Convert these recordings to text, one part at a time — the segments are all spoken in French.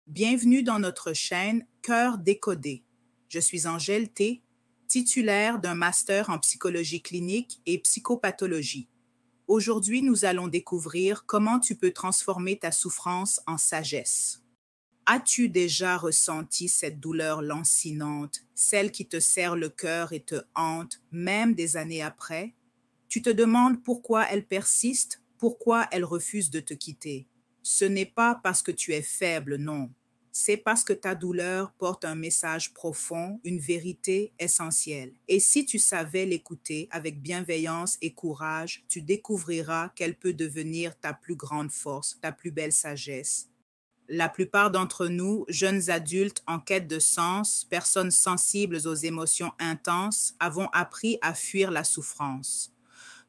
Bienvenue dans notre chaîne Cœur décodé. Je suis Angèle T, titulaire d'un master en psychologie clinique et psychopathologie. Aujourd'hui, nous allons découvrir comment tu peux transformer ta souffrance en sagesse. As-tu déjà ressenti cette douleur lancinante, celle qui te serre le cœur et te hante, même des années après? Tu te demandes pourquoi elle persiste, pourquoi elle refuse de te quitter. Ce n'est pas parce que tu es faible, non. C'est parce que ta douleur porte un message profond, une vérité essentielle. Et si tu savais l'écouter avec bienveillance et courage, tu découvriras qu'elle peut devenir ta plus grande force, ta plus belle sagesse. La plupart d'entre nous, jeunes adultes en quête de sens, personnes sensibles aux émotions intenses, avons appris à fuir la souffrance.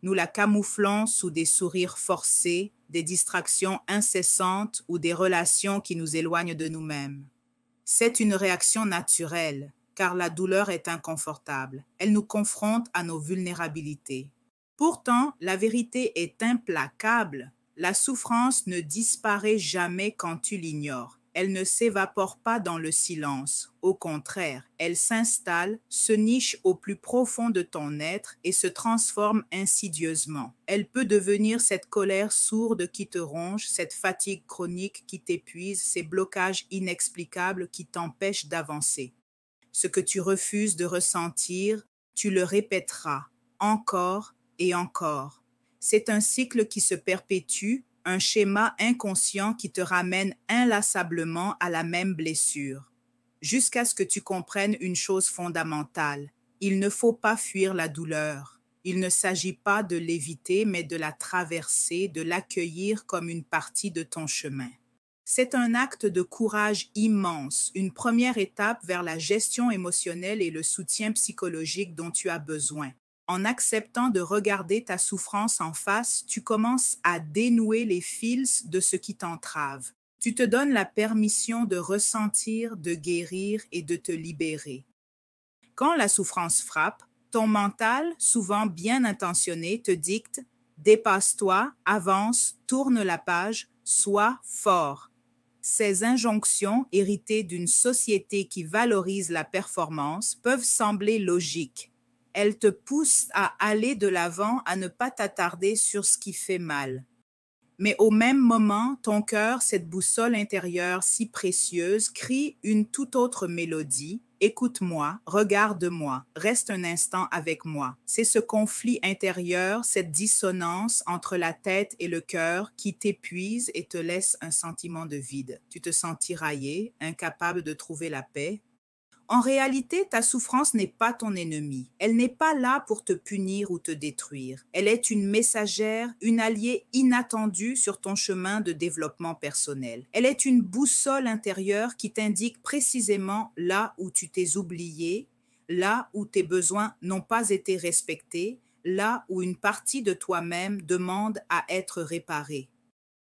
Nous la camouflons sous des sourires forcés, des distractions incessantes ou des relations qui nous éloignent de nous-mêmes. C'est une réaction naturelle, car la douleur est inconfortable. Elle nous confronte à nos vulnérabilités. Pourtant, la vérité est implacable. La souffrance ne disparaît jamais quand tu l'ignores. Elle ne s'évapore pas dans le silence. Au contraire, elle s'installe, se niche au plus profond de ton être et se transforme insidieusement. Elle peut devenir cette colère sourde qui te ronge, cette fatigue chronique qui t'épuise, ces blocages inexplicables qui t'empêchent d'avancer. Ce que tu refuses de ressentir, tu le répéteras encore et encore. C'est un cycle qui se perpétue, un schéma inconscient qui te ramène inlassablement à la même blessure, jusqu'à ce que tu comprennes une chose fondamentale. Il ne faut pas fuir la douleur. Il ne s'agit pas de l'éviter, mais de la traverser, de l'accueillir comme une partie de ton chemin. C'est un acte de courage immense, une première étape vers la gestion émotionnelle et le soutien psychologique dont tu as besoin. En acceptant de regarder ta souffrance en face, tu commences à dénouer les fils de ce qui t'entrave. Tu te donnes la permission de ressentir, de guérir et de te libérer. Quand la souffrance frappe, ton mental, souvent bien intentionné, te dicte « dépasse-toi, avance, tourne la page, sois fort ». Ces injonctions, héritées d'une société qui valorise la performance, peuvent sembler logiques. Elles te poussent à aller de l'avant, à ne pas t'attarder sur ce qui fait mal. Mais au même moment, ton cœur, cette boussole intérieure si précieuse, crie une toute autre mélodie. Écoute-moi, regarde-moi, reste un instant avec moi. C'est ce conflit intérieur, cette dissonance entre la tête et le cœur qui t'épuise et te laisse un sentiment de vide. Tu te sens tiraillé, incapable de trouver la paix. En réalité, ta souffrance n'est pas ton ennemi. Elle n'est pas là pour te punir ou te détruire. Elle est une messagère, une alliée inattendue sur ton chemin de développement personnel. Elle est une boussole intérieure qui t'indique précisément là où tu t'es oublié, là où tes besoins n'ont pas été respectés, là où une partie de toi-même demande à être réparée.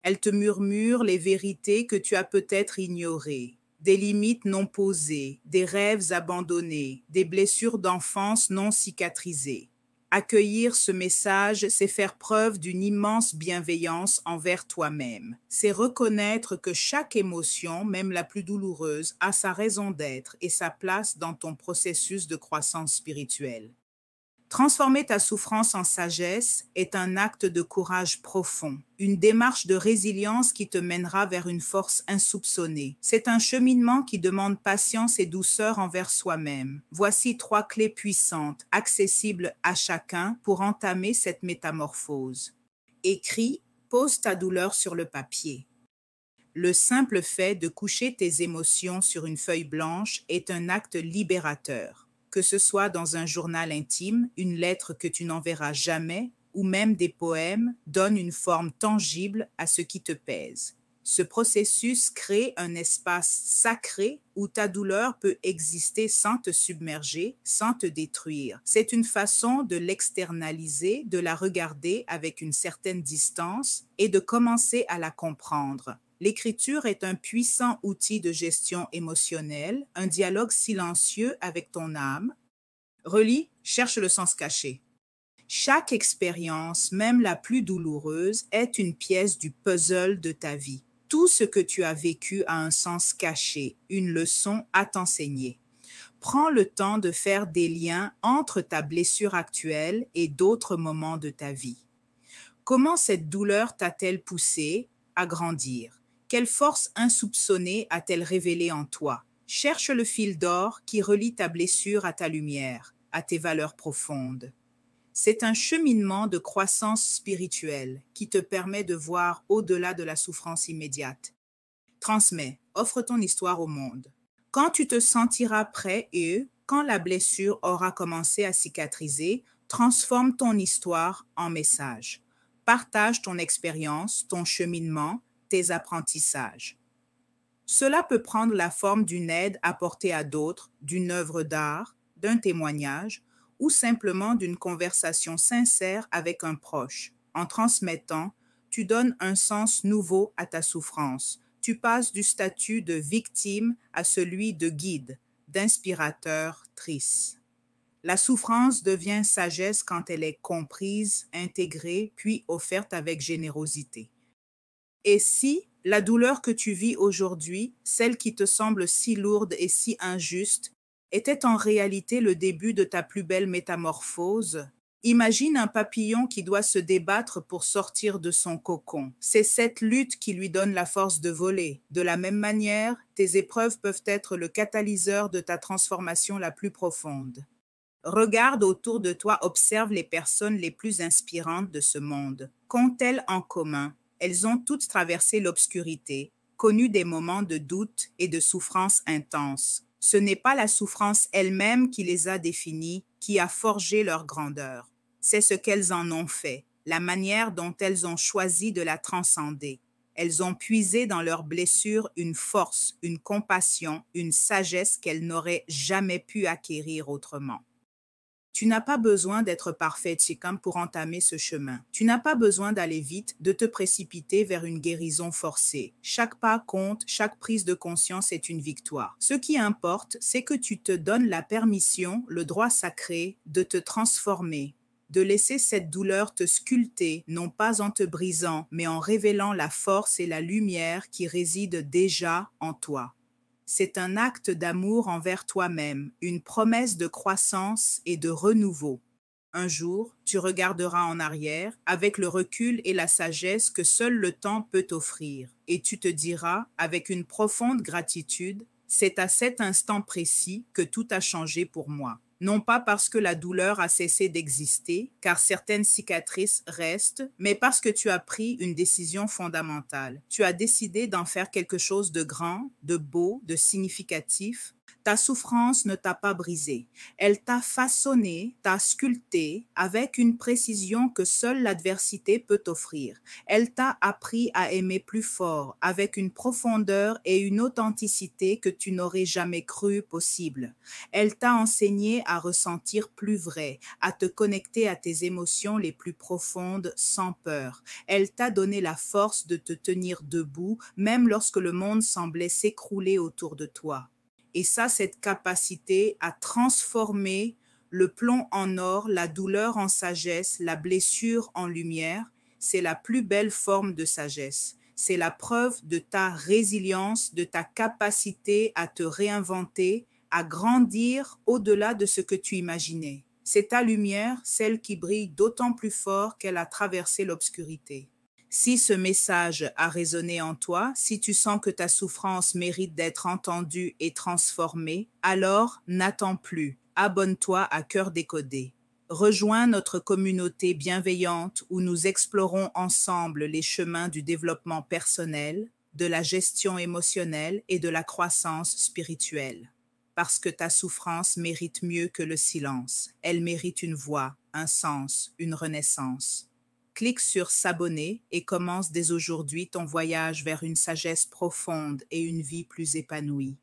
Elle te murmure les vérités que tu as peut-être ignorées, des limites non posées, des rêves abandonnés, des blessures d'enfance non cicatrisées. Accueillir ce message, c'est faire preuve d'une immense bienveillance envers toi-même. C'est reconnaître que chaque émotion, même la plus douloureuse, a sa raison d'être et sa place dans ton processus de croissance spirituelle. Transformer ta souffrance en sagesse est un acte de courage profond, une démarche de résilience qui te mènera vers une force insoupçonnée. C'est un cheminement qui demande patience et douceur envers soi-même. Voici 3 clés puissantes, accessibles à chacun pour entamer cette métamorphose. Écris, pose ta douleur sur le papier. Le simple fait de coucher tes émotions sur une feuille blanche est un acte libérateur. Que ce soit dans un journal intime, une lettre que tu n'enverras jamais, ou même des poèmes, donne une forme tangible à ce qui te pèse. Ce processus crée un espace sacré où ta douleur peut exister sans te submerger, sans te détruire. C'est une façon de l'externaliser, de la regarder avec une certaine distance et de commencer à la comprendre. L'écriture est un puissant outil de gestion émotionnelle, un dialogue silencieux avec ton âme. Relis, cherche le sens caché. Chaque expérience, même la plus douloureuse, est une pièce du puzzle de ta vie. Tout ce que tu as vécu a un sens caché, une leçon à t'enseigner. Prends le temps de faire des liens entre ta blessure actuelle et d'autres moments de ta vie. Comment cette douleur t'a-t-elle poussé à grandir? Quelle force insoupçonnée a-t-elle révélée en toi? Cherche le fil d'or qui relie ta blessure à ta lumière, à tes valeurs profondes. C'est un cheminement de croissance spirituelle qui te permet de voir au-delà de la souffrance immédiate. Transmets, offre ton histoire au monde. Quand tu te sentiras prêt et quand la blessure aura commencé à cicatriser, transforme ton histoire en message. Partage ton expérience, ton cheminement, tes apprentissages. Cela peut prendre la forme d'une aide apportée à d'autres, d'une œuvre d'art, d'un témoignage ou simplement d'une conversation sincère avec un proche. En transmettant, tu donnes un sens nouveau à ta souffrance. Tu passes du statut de victime à celui de guide, d'inspirateur triste. La souffrance devient sagesse quand elle est comprise, intégrée, puis offerte avec générosité. Et si la douleur que tu vis aujourd'hui, celle qui te semble si lourde et si injuste, était en réalité le début de ta plus belle métamorphose, imagine un papillon qui doit se débattre pour sortir de son cocon. C'est cette lutte qui lui donne la force de voler. De la même manière, tes épreuves peuvent être le catalyseur de ta transformation la plus profonde. Regarde autour de toi, observe les personnes les plus inspirantes de ce monde. Qu'ont-elles en commun? Elles ont toutes traversé l'obscurité, connu des moments de doute et de souffrance intense. Ce n'est pas la souffrance elle-même qui les a définies, qui a forgé leur grandeur. C'est ce qu'elles en ont fait, la manière dont elles ont choisi de la transcender. Elles ont puisé dans leurs blessures une force, une compassion, une sagesse qu'elles n'auraient jamais pu acquérir autrement. Tu n'as pas besoin d'être parfaite, Chikam, pour entamer ce chemin. Tu n'as pas besoin d'aller vite, de te précipiter vers une guérison forcée. Chaque pas compte, chaque prise de conscience est une victoire. Ce qui importe, c'est que tu te donnes la permission, le droit sacré, de te transformer, de laisser cette douleur te sculpter, non pas en te brisant, mais en révélant la force et la lumière qui résident déjà en toi. C'est un acte d'amour envers toi-même, une promesse de croissance et de renouveau. Un jour, tu regarderas en arrière avec le recul et la sagesse que seul le temps peut offrir, et tu te diras, avec une profonde gratitude, c'est à cet instant précis que tout a changé pour moi. Non pas parce que la douleur a cessé d'exister, car certaines cicatrices restent, mais parce que tu as pris une décision fondamentale. Tu as décidé d'en faire quelque chose de grand, de beau, de significatif. Ta souffrance ne t'a pas brisé. Elle t'a façonné, t'a sculpté avec une précision que seule l'adversité peut offrir. Elle t'a appris à aimer plus fort, avec une profondeur et une authenticité que tu n'aurais jamais cru possible. Elle t'a enseigné à ressentir plus vrai, à te connecter à tes émotions les plus profondes sans peur. Elle t'a donné la force de te tenir debout, même lorsque le monde semblait s'écrouler autour de toi. Et ça, cette capacité à transformer le plomb en or, la douleur en sagesse, la blessure en lumière, c'est la plus belle forme de sagesse. C'est la preuve de ta résilience, de ta capacité à te réinventer, à grandir au-delà de ce que tu imaginais. C'est ta lumière, celle qui brille d'autant plus fort qu'elle a traversé l'obscurité. Si ce message a résonné en toi, si tu sens que ta souffrance mérite d'être entendue et transformée, alors n'attends plus. Abonne-toi à Cœur décodé. Rejoins notre communauté bienveillante où nous explorons ensemble les chemins du développement personnel, de la gestion émotionnelle et de la croissance spirituelle. Parce que ta souffrance mérite mieux que le silence. Elle mérite une voix, un sens, une renaissance. Clique sur s'abonner et commence dès aujourd'hui ton voyage vers une sagesse profonde et une vie plus épanouie.